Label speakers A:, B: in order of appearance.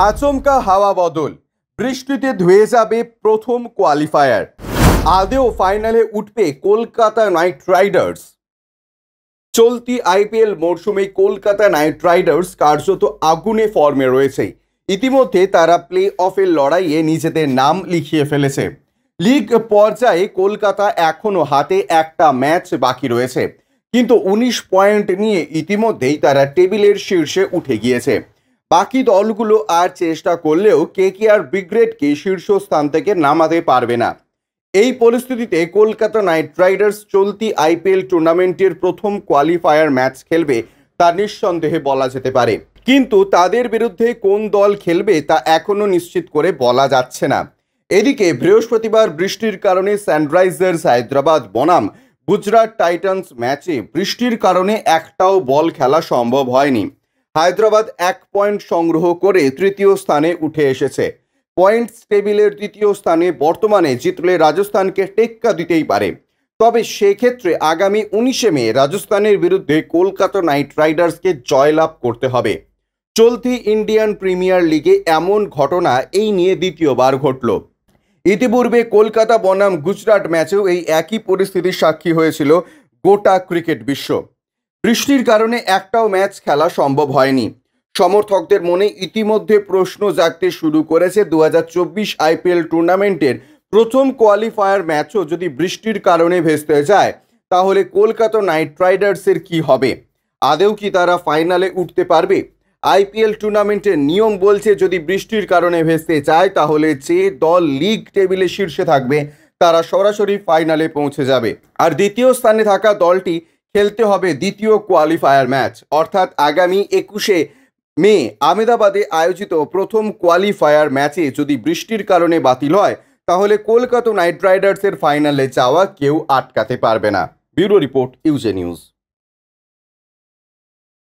A: আচমকা হাওয়া বদল, বৃষ্টিতে ধুয়ে যাবে প্রথম কোয়ালিফায়ার। আদেও ফাইনালে উঠবে কলকাতা নাইট রাইডার্স। চলতি আইপিএল মরশুমে কলকাতা নাইট রাইডার্স কার্যত আগুনে ফর্মে রয়েছে। ইতিমধ্যে তারা প্লে অফের লড়াইয়ে নিজেদের নাম লিখিয়ে ফেলেছে। লিগ পর্যায়ে কলকাতা এখনও হাতে একটা ম্যাচ বাকি রয়েছে, কিন্তু 19 পয়েন্ট নিয়ে ইতিমধ্যেই তারা টেবিলের শীর্ষে উঠে গিয়েছে। বাকি দলগুলো আর চেষ্টা করলেও কেকেআর ব্রিগেডকে শীর্ষস্থান থেকে নামাতে পারবে না। এই পরিস্থিতিতে কলকাতা নাইট রাইডার্স চলতি আইপিএল টুর্নামেন্টের প্রথম কোয়ালিফায়ার ম্যাচ খেলবে তা নিঃসন্দেহে বলা যেতে পারে, কিন্তু তাদের বিরুদ্ধে কোন দল খেলবে তা এখনও নিশ্চিত করে বলা যাচ্ছে না। এদিকে বৃহস্পতিবার বৃষ্টির কারণে সানরাইজার্স হায়দ্রাবাদ বনাম গুজরাট টাইটান্স ম্যাচে বৃষ্টির কারণে একটাও বল খেলা সম্ভব হয়নি। হায়দ্রাবাদ 1 পয়েন্ট সংগ্রহ করে তৃতীয় স্থানে উঠে এসেছে। পয়েন্টস টেবিলের দ্বিতীয় স্থানে বর্তমানে জিতলে রাজস্থানকে টেক্কা দিতেই পারে। তবে সেক্ষেত্রে আগামী 19 মে রাজস্থানের বিরুদ্ধে কলকাতা নাইট রাইডার্সকে জয়লাভ করতে হবে। চলতি ইন্ডিয়ান প্রিমিয়ার লিগে এমন ঘটনা এই নিয়ে দ্বিতীয়বার ঘটল। ইতিপূর্বে কলকাতা বনাম গুজরাট ম্যাচেও এই একই পরিস্থিতির সাক্ষী হয়েছিল গোটা ক্রিকেট বিশ্ব। বৃষ্টির কারণে একটাও ম্যাচ খেলা সম্ভব হয়নি। সমর্থকদের মনে ইতিমধ্যে প্রশ্ন জাগতে শুরু করেছে 2024 আইপিএল টুর্নামেন্টের প্রথম কোয়ালিফায়ার ম্যাচও যদি বৃষ্টির কারণে ভেস্তে যায়, তাহলে কলকাতা নাইট রাইডার্সের কি হবে? আদেও কি তারা ফাইনালে উঠতে পারবে? আইপিএল টুর্নামেন্টের নিয়ম বলছে যদি বৃষ্টির কারণে ভেস্তে যায়, তাহলে যে দল লিগ টেবিলে শীর্ষে থাকবে তারা সরাসরি ফাইনালে পৌঁছে যাবে, আর দ্বিতীয় স্থানে থাকা দলটি খেলতে হবে দ্বিতীয় কোয়ালিফায়ার ম্যাচ। অর্থাৎ আগামী 21 মে আহমেদাবাদে আয়োজিত প্রথম কোয়ালিফায়ার ম্যাচে যদি বৃষ্টির কারণে বাতিল হয়, তাহলে কলকাতা নাইট রাইডার্সের ফাইনালে যাওয়া কেউ আটকাতে পারবে না। ব্যুরো রিপোর্ট, ইউজে নিউজ।